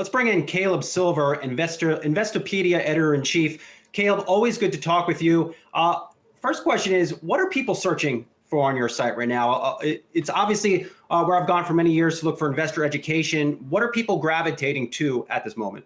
Let's bring in Caleb Silver, Investopedia Editor-in-Chief. Caleb, always good to talk with you. First question is, what are people searching for on your site right now? It's obviously where I've gone for many years to look for investor education. What are people gravitating to at this moment?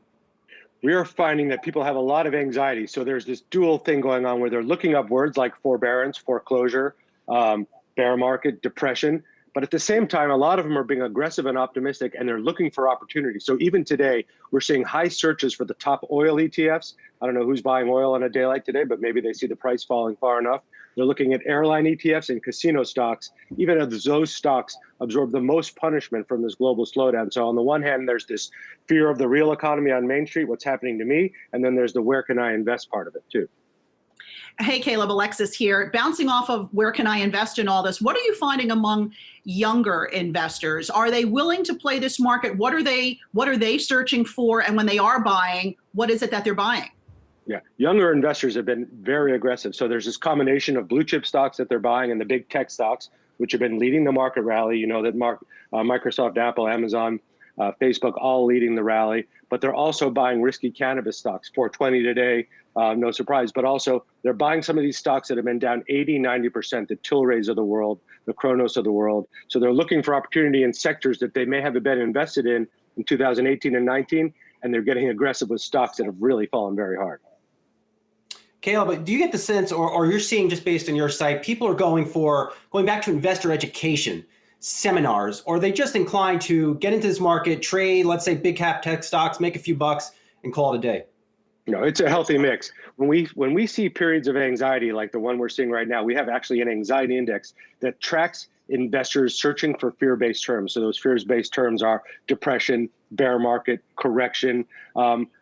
We are finding that people have a lot of anxiety. So there's this dual thing going on where they're looking up words like forbearance, foreclosure, bear market, depression. But at the same time, a lot of them are being aggressive and optimistic, and they're looking for opportunity. So even today, we're seeing high searches for the top oil ETFs. I don't know who's buying oil on a day like today, but maybe they see the price falling far enough. They're looking at airline ETFs and casino stocks, even as those stocks absorb the most punishment from this global slowdown. So on the one hand, there's this fear of the real economy on Main Street, what's happening to me, and then there's the where can I invest part of it too. Hey, Caleb, Alexis here. Bouncing off of where can I invest in all this, what are you finding among younger investors? Are they willing to play this market? What are they searching for? And when they are buying, what is it that they're buying? Yeah, younger investors have been very aggressive. So there's this combination of blue chip stocks that they're buying and the big tech stocks, which have been leading the market rally. You know that Microsoft, Apple, Amazon, Facebook, all leading the rally. But they're also buying risky cannabis stocks, 420 today, no surprise. But also they're buying some of these stocks that have been down 80, 90%, the Tilrays of the world, the Kronos of the world. So they're looking for opportunity in sectors that they may have been invested in 2018 and 19, and they're getting aggressive with stocks that have really fallen very hard. Caleb, do you get the sense, or you're seeing just based on your site, people are going back to investor education seminars, or are they just inclined to get into this market, trade, let's say big cap tech stocks, make a few bucks and call it a day? No, it's a healthy mix. When we see periods of anxiety like the one we're seeing right now, we have actually an anxiety index that tracks investors searching for fear-based terms. So those fear-based terms are depression, bear market, correction.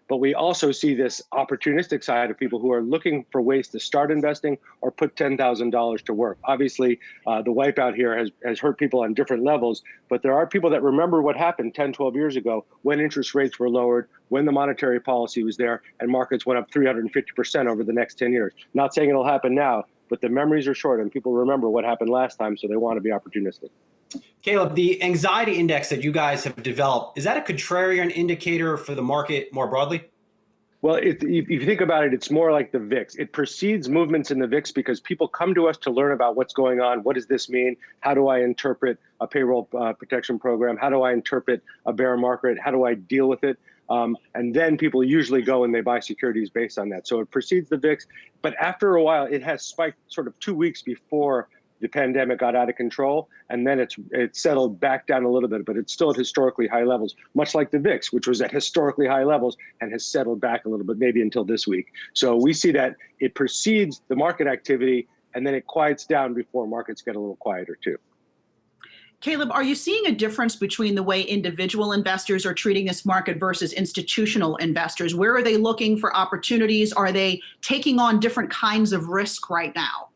But we also see this opportunistic side of people who are looking for ways to start investing or put $10,000 to work. Obviously, the wipeout here has hurt people on different levels, but there are people that remember what happened 10, 12 years ago when interest rates were lowered, when the monetary policy was there, and markets went up 350% over the next 10 years. Not saying it'll happen now, but the memories are short and people remember what happened last time, so they want to be opportunistic. Caleb, the anxiety index that you guys have developed, is that a contrarian indicator for the market more broadly? Well, if you think about it, it's more like the VIX. It precedes movements in the VIX because people come to us to learn about what's going on. What does this mean? How do I interpret a payroll protection program? How do I interpret a bear market? How do I deal with it? And then people usually go and they buy securities based on that. So it precedes the VIX, but after a while, it has spiked sort of 2 weeks before the pandemic got out of control, and then it's settled back down a little bit, but it's still at historically high levels, much like the VIX, which was at historically high levels and has settled back a little bit, maybe until this week. So we see that it precedes the market activity, and then it quiets down before markets get a little quieter too. Caleb, are you seeing a difference between the way individual investors are treating this market versus institutional investors? Where are they looking for opportunities? Are they taking on different kinds of risk right now?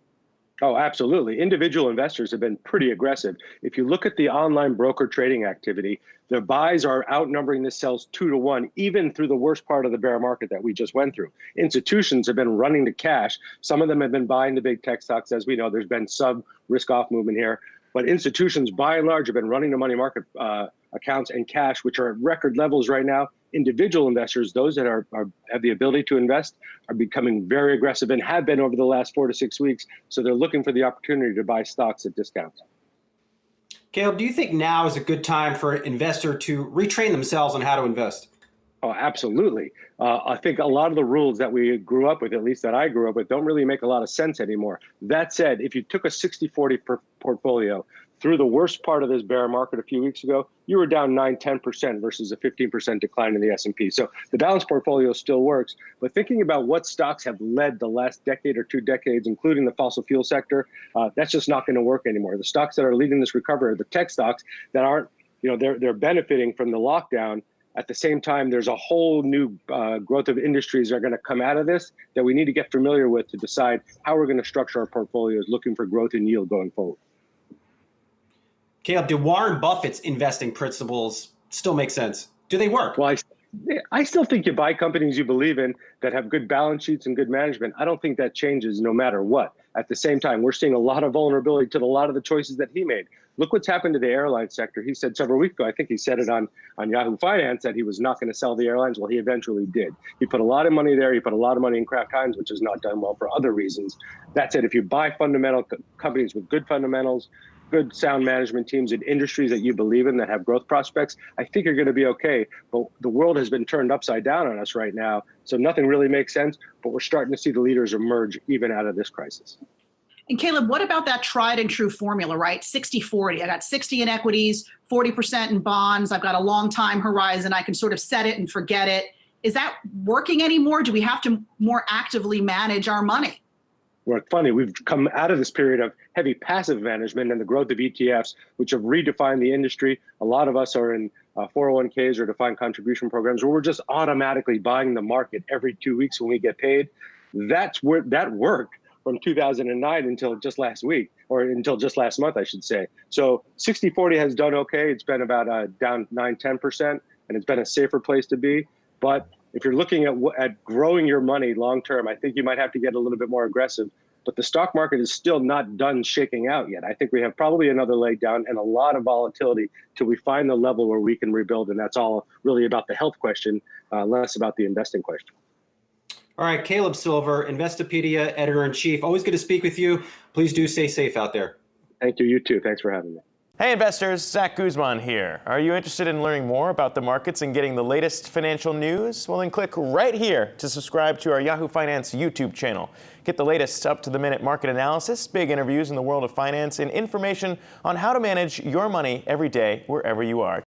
Oh, absolutely. Individual investors have been pretty aggressive. If you look at the online broker trading activity, the buys are outnumbering the sells 2 to 1, even through the worst part of the bear market that we just went through. Institutions have been running to cash. Some of them have been buying the big tech stocks. As we know, there's been some risk off movement here. But institutions, by and large, have been running to money market accounts and cash, which are at record levels right now. Individual investors, those that have the ability to invest, are becoming very aggressive and have been over the last 4 to 6 weeks. So they're looking for the opportunity to buy stocks at discounts. Caleb, do you think now is a good time for an investor to retrain themselves on how to invest? Oh, absolutely. I think a lot of the rules that we grew up with, at least that I grew up with, don't really make a lot of sense anymore. That said, if you took a 60-40 portfolio through the worst part of this bear market a few weeks ago, you were down 9-10% versus a 15% decline in the S&P. So the balanced portfolio still works. But thinking about what stocks have led the last decade or 2 decades, including the fossil fuel sector, that's just not going to work anymore. The stocks that are leading this recovery are the tech stocks that aren't, they're benefiting from the lockdown. At the same time, there's a whole new growth of industries that are going to come out of this that we need to get familiar with to decide how we're going to structure our portfolios looking for growth and yield going forward. Caleb, do Warren Buffett's investing principles still make sense? Do they work? Well, I still think you buy companies you believe in that have good balance sheets and good management. I don't think that changes no matter what. At the same time, we're seeing a lot of vulnerability to a lot of the choices that he made. Look what's happened to the airline sector. He said several weeks ago, I think he said it on Yahoo Finance, that he was not going to sell the airlines. Well, he eventually did. He put a lot of money there. He put a lot of money in Kraft Heinz, which has not done well for other reasons. That said, if you buy fundamental companies with good fundamentals, good sound management teams in industries that you believe in that have growth prospects, I think you're going to be okay. But the world has been turned upside down on us right now. So nothing really makes sense, but we're starting to see the leaders emerge even out of this crisis. And Caleb, what about that tried and true formula, right? 60-40. I got 60 in equities, 40% in bonds. I've got a long time horizon. I can sort of set it and forget it. Is that working anymore? Do we have to more actively manage our money? Well, it's funny, we've come out of this period of heavy passive management and the growth of ETFs, which have redefined the industry. A lot of us are in 401ks or defined contribution programs where we're just automatically buying the market every 2 weeks when we get paid. That's where that worked from 2009 until just last week, or until just last month, I should say. So 60-40 has done okay. It's been about down 9-10%, and it's been a safer place to be. But if you're looking at growing your money long term, I think you might have to get a little bit more aggressive. But the stock market is still not done shaking out yet. I think we have probably another leg down and a lot of volatility till we find the level where we can rebuild. And that's all really about the health question, less about the investing question. All right, Caleb Silver, Investopedia Editor-in-Chief. Always good to speak with you. Please do stay safe out there. Thank you. You too. Thanks for having me. Hey investors, Zach Guzman here. Are you interested in learning more about the markets and getting the latest financial news? Well, then click right here to subscribe to our Yahoo Finance YouTube channel. Get the latest up-to-the-minute market analysis, big interviews in the world of finance, and information on how to manage your money every day wherever you are.